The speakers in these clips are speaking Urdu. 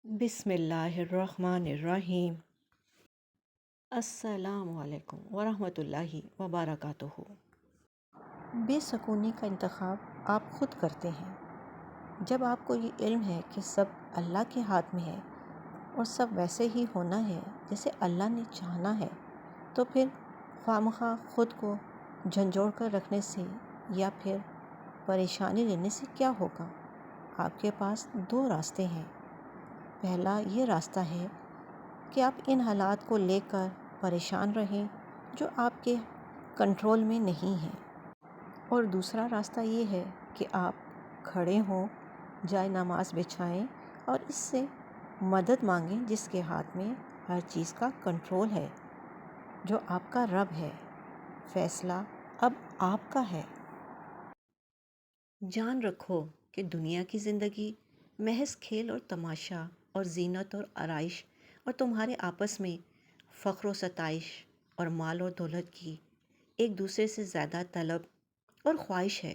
بسم اللہ الرحمن الرحیم۔ السلام علیکم ورحمۃ اللہ وبرکاتہ۔ بے سکونی کا انتخاب آپ خود کرتے ہیں۔ جب آپ کو یہ علم ہے کہ سب اللہ کے ہاتھ میں ہے اور سب ویسے ہی ہونا ہے جیسے اللہ نے چاہنا ہے، تو پھر خواہ خود کو جھنجھوڑ کر رکھنے سے یا پھر پریشانی لینے سے کیا ہوگا؟ آپ کے پاس دو راستے ہیں۔ پہلا یہ راستہ ہے کہ آپ ان حالات کو لے کر پریشان رہیں جو آپ کے کنٹرول میں نہیں ہیں، اور دوسرا راستہ یہ ہے کہ آپ کھڑے ہوں، جائے نماز بچھائیں اور اس سے مدد مانگیں جس کے ہاتھ میں ہر چیز کا کنٹرول ہے، جو آپ کا رب ہے۔ فیصلہ اب آپ کا ہے۔ جان رکھو کہ دنیا کی زندگی محض کھیل اور تماشا اور زینت اور آرائش اور تمہارے آپس میں فخر و ستائش اور مال اور دولت کی ایک دوسرے سے زیادہ طلب اور خواہش ہے،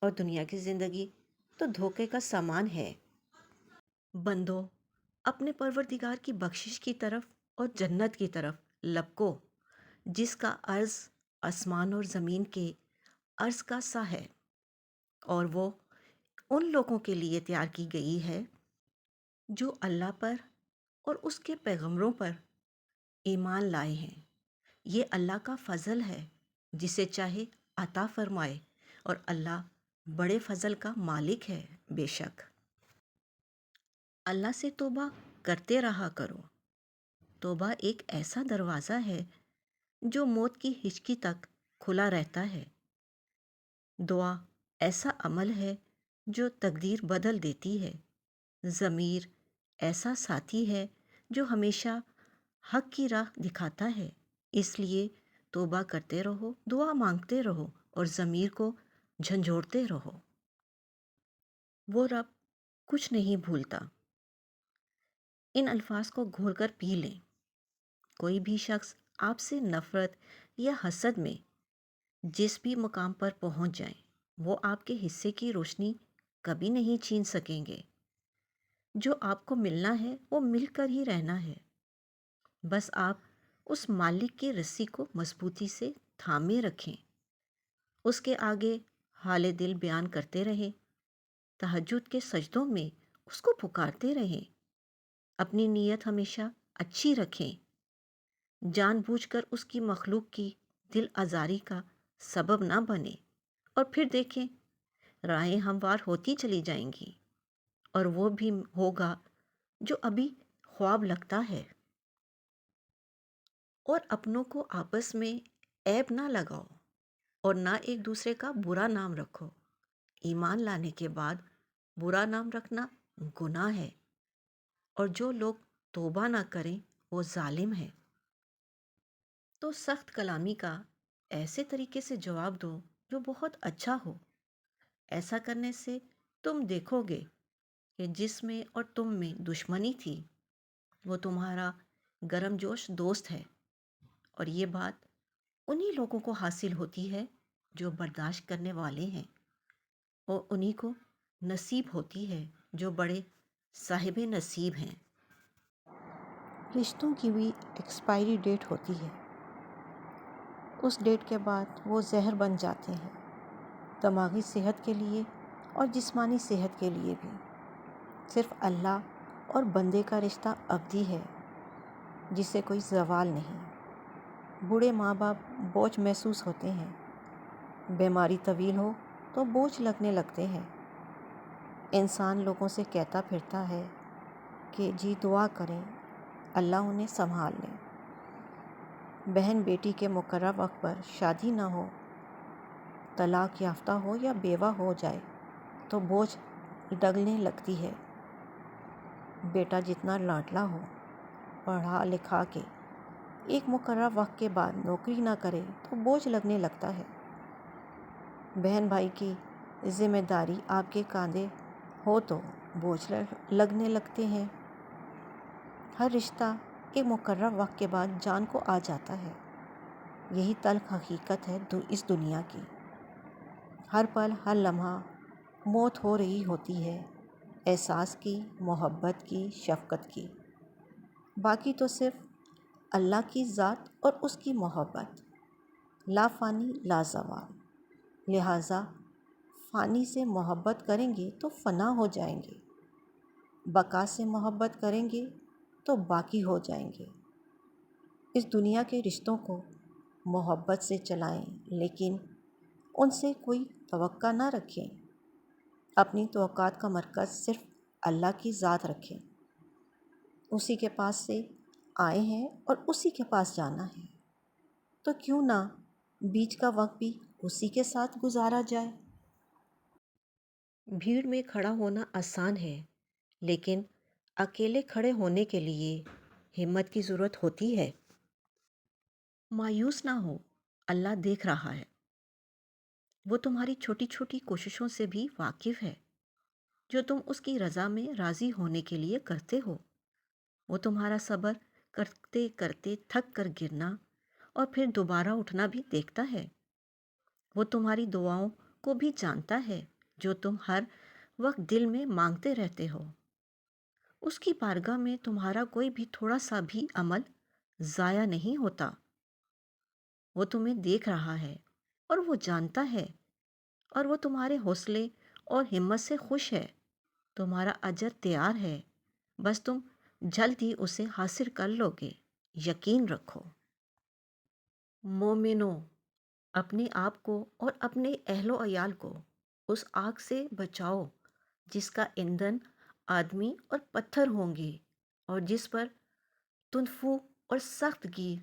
اور دنیا کی زندگی تو دھوکے کا سامان ہے۔ بندو، اپنے پروردگار کی بخشش کی طرف اور جنت کی طرف لپکو، جس کا عرض آسمان اور زمین کے عرض کا سا ہے، اور وہ ان لوگوں کے لیے تیار کی گئی ہے جو اللہ پر اور اس کے پیغمبروں پر ایمان لائے ہیں۔ یہ اللہ کا فضل ہے، جسے چاہے عطا فرمائے، اور اللہ بڑے فضل کا مالک ہے۔ بے شک اللہ سے توبہ کرتے رہا کرو۔ توبہ ایک ایسا دروازہ ہے جو موت کی ہچکی تک کھلا رہتا ہے۔ دعا ایسا عمل ہے جو تقدیر بدل دیتی ہے۔ ضمیر ایسا ساتھی ہے جو ہمیشہ حق کی راہ دکھاتا ہے۔ اس لیے توبہ کرتے رہو، دعا مانگتے رہو اور ضمیر کو جھنجھوڑتے رہو۔ وہ رب کچھ نہیں بھولتا۔ ان الفاظ کو گھول کر پی لیں۔ کوئی بھی شخص آپ سے نفرت یا حسد میں جس بھی مقام پر پہنچ جائیں، وہ آپ کے حصے کی روشنی کبھی نہیں چھین سکیں گے۔ جو آپ کو ملنا ہے وہ مل کر ہی رہنا ہے۔ بس آپ اس مالک کی رسی کو مضبوطی سے تھامے رکھیں، اس کے آگے حال دل بیان کرتے رہیں، تہجد کے سجدوں میں اس کو پکارتے رہیں، اپنی نیت ہمیشہ اچھی رکھیں، جان بوجھ کر اس کی مخلوق کی دل آزاری کا سبب نہ بنے، اور پھر دیکھیں راہیں ہموار ہوتی چلی جائیں گی، اور وہ بھی ہوگا جو ابھی خواب لگتا ہے۔ اور اپنوں کو آپس میں عیب نہ لگاؤ اور نہ ایک دوسرے کا برا نام رکھو۔ ایمان لانے کے بعد برا نام رکھنا گناہ ہے، اور جو لوگ توبہ نہ کریں وہ ظالم ہیں۔ تو سخت کلامی کا ایسے طریقے سے جواب دو جو بہت اچھا ہو۔ ایسا کرنے سے تم دیکھو گے کہ جس میں اور تم میں دشمنی تھی وہ تمہارا گرم جوش دوست ہے، اور یہ بات انہی لوگوں کو حاصل ہوتی ہے جو برداشت کرنے والے ہیں، اور انہی کو نصیب ہوتی ہے جو بڑے صاحب نصیب ہیں۔ رشتوں کی بھی ایکسپائری ڈیٹ ہوتی ہے۔ اس ڈیٹ کے بعد وہ زہر بن جاتے ہیں، دماغی صحت کے لیے اور جسمانی صحت کے لیے بھی۔ صرف اللہ اور بندے کا رشتہ ابدی ہے، جسے کوئی زوال نہیں۔ بوڑھے ماں باپ بوجھ محسوس ہوتے ہیں، بیماری طویل ہو تو بوجھ لگنے لگتے ہیں۔ انسان لوگوں سے کہتا پھرتا ہے کہ جی دعا کریں اللہ انہیں سنبھال لیں۔ بہن بیٹی کے مقررہ وقت پر شادی نہ ہو، طلاق یافتہ ہو یا بیوہ ہو جائے تو بوجھ لگنے لگتی ہے۔ بیٹا جتنا لاڈلا ہو، پڑھا لکھا کے ایک مقررہ وقت کے بعد نوکری نہ کرے تو بوجھ لگنے لگتا ہے۔ بہن بھائی کی ذمہ داری آپ کے کاندھے ہو تو بوجھ لگنے لگتے ہیں۔ ہر رشتہ ایک مقررہ وقت کے بعد جان کو آ جاتا ہے۔ یہی تلخ حقیقت ہے اس دنیا کی۔ ہر پل ہر لمحہ موت ہو رہی ہوتی ہے۔ احساس کی، محبت کی، شفقت کی۔ باقی تو صرف اللہ کی ذات اور اس کی محبت، لا فانی لا زوال۔ لہٰذا فانی سے محبت کریں گے تو فنا ہو جائیں گے، بقا سے محبت کریں گے تو باقی ہو جائیں گے۔ اس دنیا کے رشتوں کو محبت سے چلائیں، لیکن ان سے کوئی توقع نہ رکھیں۔ اپنی توقعات کا مرکز صرف اللہ کی ذات رکھیں۔ اسی کے پاس سے آئے ہیں اور اسی کے پاس جانا ہے، تو کیوں نہ بیچ کا وقت بھی اسی کے ساتھ گزارا جائے۔ بھیڑ میں کھڑا ہونا آسان ہے، لیکن اکیلے کھڑے ہونے کے لیے ہمت کی ضرورت ہوتی ہے۔ مایوس نہ ہو، اللہ دیکھ رہا ہے۔ وہ تمہاری چھوٹی چھوٹی کوششوں سے بھی واقف ہے، جو تم اس کی رضا میں راضی ہونے کے لیے کرتے ہو۔ وہ تمہارا صبر کرتے کرتے تھک کر گرنا اور پھر دوبارہ اٹھنا بھی دیکھتا ہے۔ وہ تمہاری دعاؤں کو بھی جانتا ہے، جو تم ہر وقت دل میں مانگتے رہتے ہو۔ اس کی بارگاہ میں تمہارا کوئی بھی تھوڑا سا بھی عمل ضائع نہیں ہوتا۔ وہ تمہیں دیکھ رہا ہے اور وہ جانتا ہے، اور وہ تمہارے حوصلے اور ہمت سے خوش ہے۔ تمہارا اجر تیار ہے، بس تم جلد ہی اسے حاصل کر لو گے، یقین رکھو۔ مومنو، اپنے آپ کو اور اپنے اہل و عیال کو اس آگ سے بچاؤ جس کا ایندھن آدمی اور پتھر ہوں گے، اور جس پر تندفو اور سخت گیر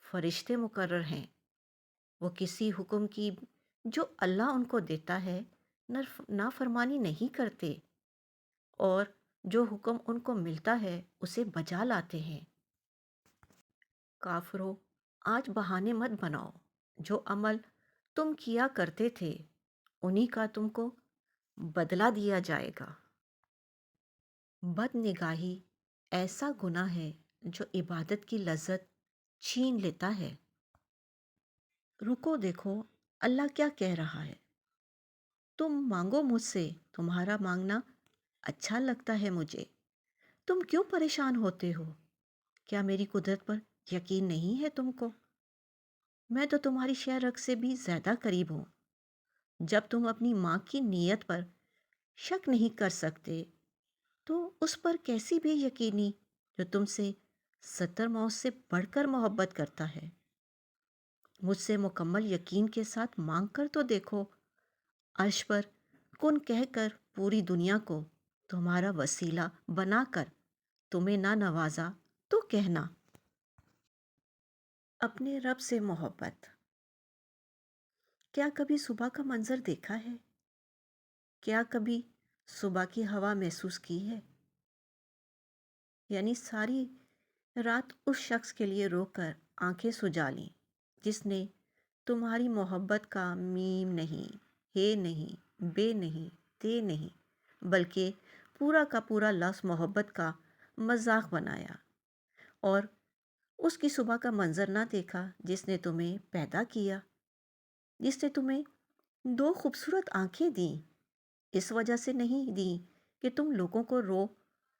فرشتے مقرر ہیں۔ وہ کسی حکم کی جو اللہ ان کو دیتا ہے نافرمانی نہیں کرتے، اور جو حکم ان کو ملتا ہے اسے بجا لاتے ہیں۔ کافرو، آج بہانے مت بناؤ۔ جو عمل تم کیا کرتے تھے انہی کا تم کو بدلہ دیا جائے گا۔ بد نگاہی ایسا گناہ ہے جو عبادت کی لذت چھین لیتا ہے۔ رکو، دیکھو اللہ کیا کہہ رہا ہے۔ تم مانگو مجھ سے، تمہارا مانگنا اچھا لگتا ہے مجھے۔ تم کیوں پریشان ہوتے ہو؟ کیا میری قدرت پر یقین نہیں ہے تم کو؟ میں تو تمہاری شہ رگ سے بھی زیادہ قریب ہوں۔ جب تم اپنی ماں کی نیت پر شک نہیں کر سکتے تو اس پر کیسی بھی یقینی جو تم سے 70 موت سے بڑھ کر محبت کرتا ہے۔ مجھ سے مکمل یقین کے ساتھ مانگ کر تو دیکھو۔ عرش پر کن کہہ کر پوری دنیا کو تمہارا وسیلہ بنا کر تمہیں نہ نوازا تو کہنا۔ اپنے رب سے محبت۔ کیا کبھی صبح کا منظر دیکھا ہے؟ کیا کبھی صبح کی ہوا محسوس کی ہے؟ یعنی ساری رات اس شخص کے لیے رو کر آنکھیں سجا لیں جس نے تمہاری محبت کا میم نہیں، ہے نہیں، بے نہیں، تے نہیں، بلکہ پورا کا پورا لفظ محبت کا مذاق بنایا، اور اس کی صبح کا منظر نہ دیکھا جس نے تمہیں پیدا کیا، جس نے تمہیں 2 خوبصورت آنکھیں دیں، اس وجہ سے نہیں دیں کہ تم لوگوں کو رو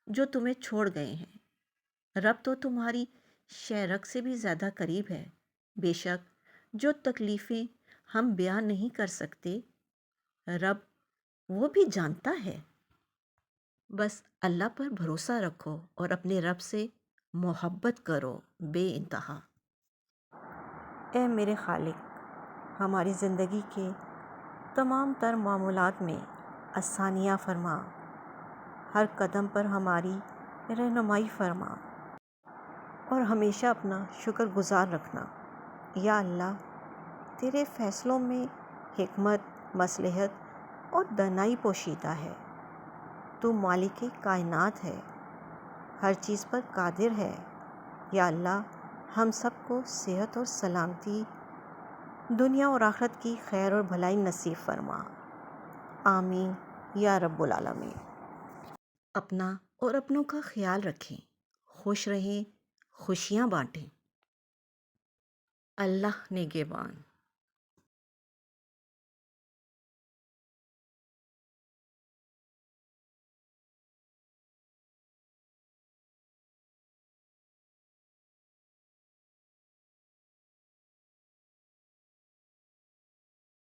جو تمہیں چھوڑ گئے ہیں۔ رب تو تمہاری شہ رگ سے بھی زیادہ قریب ہے۔ بے شک جو تکلیفیں ہم بیان نہیں کر سکتے، رب وہ بھی جانتا ہے۔ بس اللہ پر بھروسہ رکھو اور اپنے رب سے محبت کرو بے انتہا۔ اے میرے خالق، ہماری زندگی کے تمام تر معاملات میں آسانیاں فرما، ہر قدم پر ہماری رہنمائی فرما، اور ہمیشہ اپنا شکر گزار رکھنا۔ یا اللہ، تیرے فیصلوں میں حکمت، مصلحت اور دانائی پوشیدہ ہے۔ تو مالک کائنات ہے، ہر چیز پر قادر ہے۔ یا اللہ، ہم سب کو صحت اور سلامتی، دنیا اور آخرت کی خیر اور بھلائی نصیب فرما۔ آمین یا رب العالمین۔ اپنا اور اپنوں کا خیال رکھیں، خوش رہیں، خوشیاں بانٹیں۔ اللہ نگہبان۔